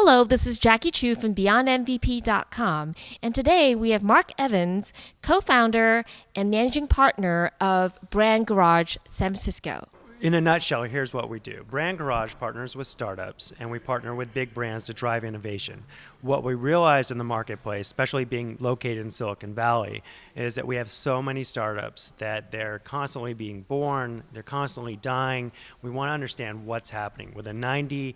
Hello, this is Jackie Chu from BeyondMVP.com, and today we have Mark Evans, co-founder and managing partner of BrandGarage San Francisco. In a nutshell, here's what we do. BrandGarage partners with startups, and we partner with big brands to drive innovation. What we realized in the marketplace, especially being located in Silicon Valley, is that we have so many startups that they're constantly being born, they're constantly dying. We want to understand what's happening. With a 90%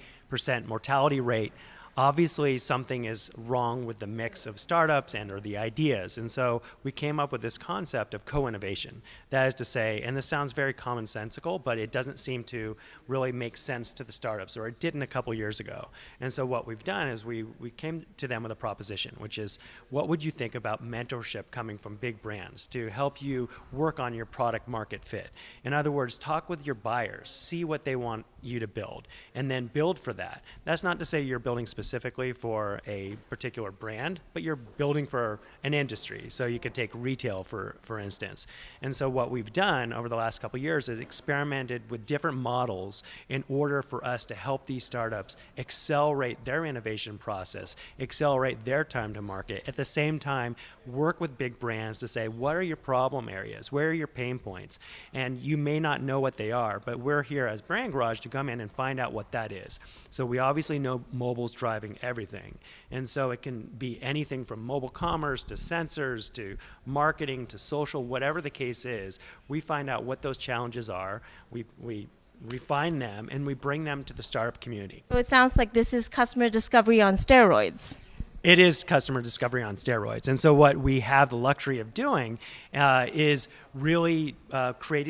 mortality rate, obviously something is wrong with the mix of startups and or the ideas. And so we came up with this concept of co-innovation. That is to say, and this sounds very commonsensical, but it doesn't seem to really make sense to the startups, or it didn't a couple years ago. And so what we've done is we came to them with a proposition, which is, what would you think about mentorship coming from big brands to help you work on your product market fit? In other words, talk with your buyers, see what they want you to build, and then build for that. That's not to say you're building specifically for a particular brand, but you're building for an industry. So you could take retail, for instance. And so what we've done over the last couple of years is experimented with different models in order for us to help these startups accelerate their innovation process, accelerate their time to market, at the same time work with big brands to say, what are your problem areas? Where are your pain points? And you may not know what they are, but we're here as BrandGarage to come in and find out what that is. So we obviously know mobile's driving everything. And so it can be anything from mobile commerce to sensors to marketing to social, whatever the case is. We find out what those challenges are. We refine them and we bring them to the startup community. So it sounds like this is customer discovery on steroids. It is customer discovery on steroids. And so what we have the luxury of doing is really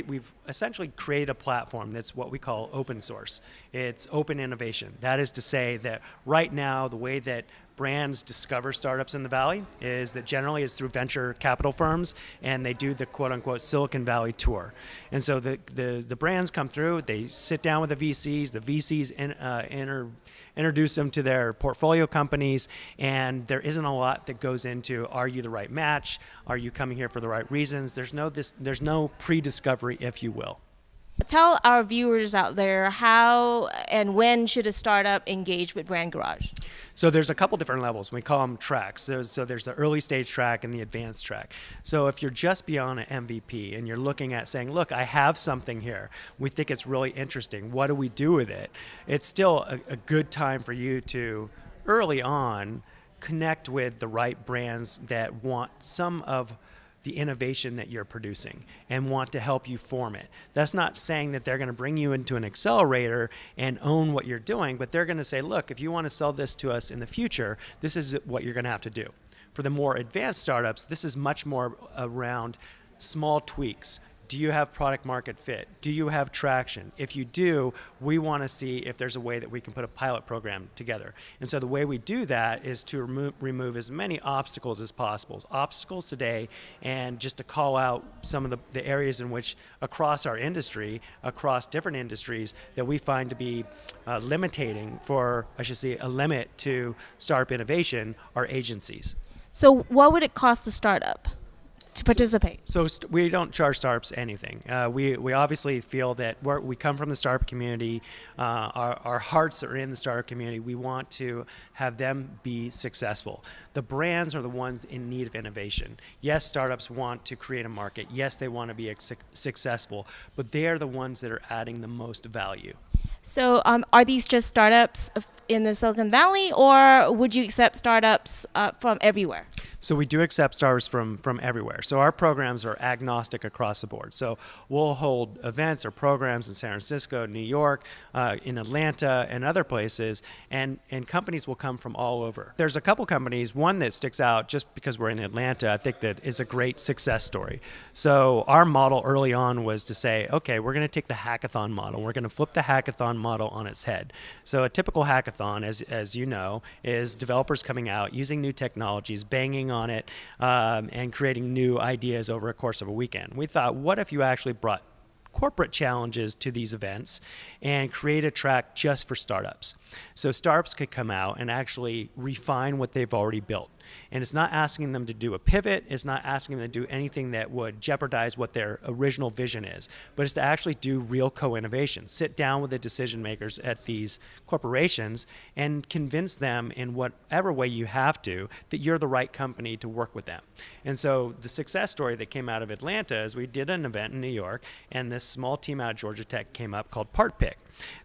we've essentially created a platform that's what we call open source. It's open innovation. That is to say that right now, the way that brands discover startups in the Valley is that generally it's through venture capital firms, and they do the quote-unquote Silicon Valley tour. And so the brands come through, they sit down with the VCs introduce them to their portfolio companies, and there isn't a lot that goes into, are you the right match? Are you coming here for the right reasons? There's no pre-discovery, if you will. Tell our viewers out there how and when should a startup engage with BrandGarage? So there's a couple different levels. We call them tracks. There's the early stage track and the advanced track. So if you're just beyond an MVP and you're looking at saying, look, I have something here. We think it's really interesting. What do we do with it? It's still a good time for you to, early on, connect with the right brands that want some of the innovation that you're producing and want to help you form it. That's not saying that they're going to bring you into an accelerator and own what you're doing, but they're going to say, look, if you want to sell this to us in the future, this is what you're going to have to do. For the more advanced startups, this is much more around small tweaks. Do you have product market fit? Do you have traction? If you do, we want to see if there's a way that we can put a pilot program together. And so the way we do that is to remove as many obstacles as possible. Obstacles today, and just to call out some of the areas in which across our industry, across different industries, that we find to be limiting for, I should say, a limit to startup innovation are agencies. So what would it cost a startup to participate? So we don't charge startups anything. We obviously feel that we come from the startup community. Our hearts are in the startup community. We want to have them be successful. The brands are the ones in need of innovation. Yes, startups want to create a market. Yes, they want to be successful, but they are the ones that are adding the most value. So are these just startups in the Silicon Valley, or would you accept startups from everywhere? So we do accept startups from everywhere. So our programs are agnostic across the board. So we'll hold events or programs in San Francisco, New York, in Atlanta, and other places, and companies will come from all over. There's a couple companies, one that sticks out just because we're in Atlanta, I think that is a great success story. So our model early on was to say, okay, we're going to take the hackathon model. We're going to flip the hackathon model on its head. So a typical hackathon, as you know, is developers coming out, using new technologies, banging on it, and creating new ideas over a course of a weekend. We thought, what if you actually brought corporate challenges to these events and create a track just for startups. So startups could come out and actually refine what they've already built. And it's not asking them to do a pivot. It's not asking them to do anything that would jeopardize what their original vision is, but it's to actually do real co-innovation. Sit down with the decision makers at these corporations and convince them in whatever way you have to that you're the right company to work with them. And so the success story that came out of Atlanta is we did an event in New York, and this small team out of Georgia Tech came up called Part Pick.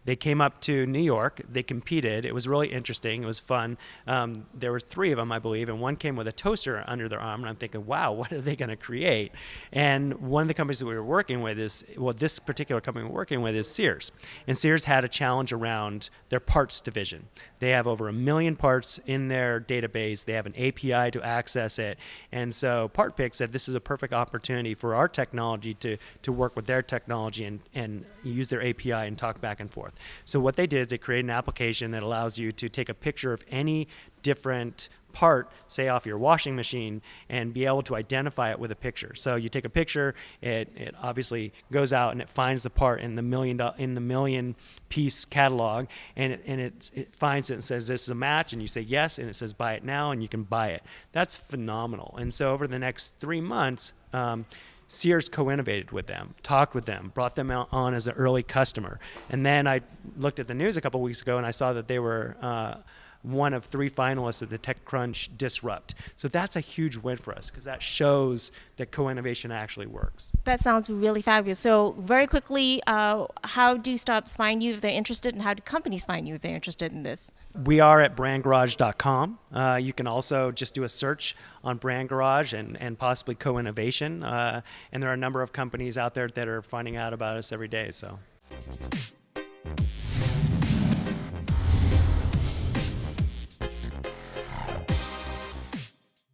They came up to New York. They competed. It was really interesting. It was fun. There were 3 of them, I believe, and one came with a toaster under their arm. And I'm thinking, wow, what are they going to create? And one of the companies that we were working with is, well, this particular company we're working with is Sears. And Sears had a challenge around their parts division. They have over 1 million parts in their database. They have an API to access it. And so PartPick said this is a perfect opportunity for our technology to work with their technology and use their API and talk back and forth. So what they did is they created an application that allows you to take a picture of any different part, say off your washing machine, and be able to identify it with a picture. So you take a picture, it obviously goes out and it finds the part in the million piece catalog, and it finds it and says this is a match, and you say yes, and it says buy it now, and you can buy it. That's phenomenal. And so over the next 3 months, Sears co-innovated with them, talked with them, brought them on as an early customer. And then I looked at the news a couple weeks ago and I saw that they were one of 3 finalists at the TechCrunch Disrupt. So that's a huge win for us because that shows that co-innovation actually works. That sounds really fabulous. So very quickly, how do startups find you if they're interested, and how do companies find you if they're interested in this? We are at BrandGarage.com. You can also just do a search on BrandGarage and possibly co-innovation. And there are a number of companies out there that are finding out about us every day. So.